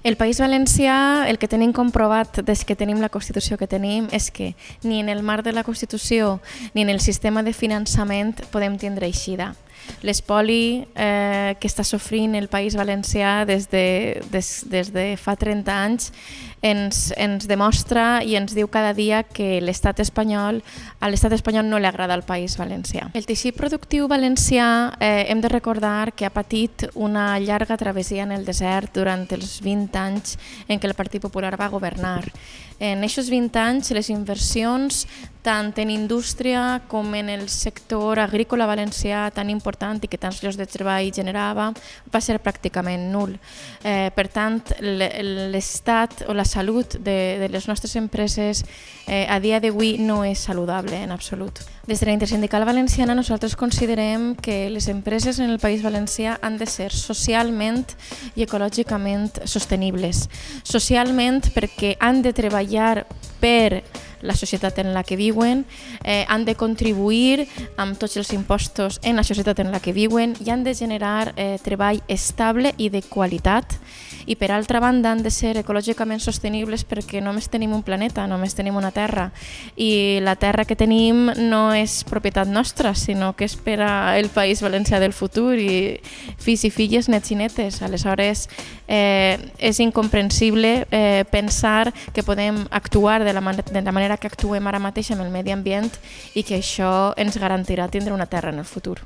El País Valencià, el que tenim comprovat des que tenim la Constitució que tenim és que ni en el marc de la Constitució ni en el sistema de finançament podem tindre eixida. L'espoli que està sofrint el País Valencià des de fa 30 anys ens demostra i ens diu cada dia que a l'estat espanyol no li agrada el País Valencià. El teixit productiu valencià hem de recordar que ha patit una llarga travessia en el desert durant els 20 anys en què el Partit Popular va governar. En aquests 20 anys les inversions tant en indústria com en el sector agrícola valencià tan important i que tants llocs de treball generava va ser pràcticament nul. Per tant, l'estat o la salut de les nostres empreses a dia d'avui no és saludable en absolut. Des de la Intersindical Valenciana nosaltres considerem que les empreses en el País Valencià han de ser socialment i ecològicament sostenibles. Socialment perquè han de treballar per la societat en la que viuen, han de contribuir amb tots els impostos en la societat en la que viuen i han de generar treball estable i de qualitat. I per altra banda han de ser ecològicament sostenibles perquè només tenim un planeta, només tenim una terra i la terra que tenim no és propietat nostra, sinó que és per al País Valencià del futur i fills i filles, nets i netes. Aleshores és incomprensible pensar que podem actuar de la manera que actuem ara mateix amb el medi ambient i que això ens garantirà tindre una terra en el futur.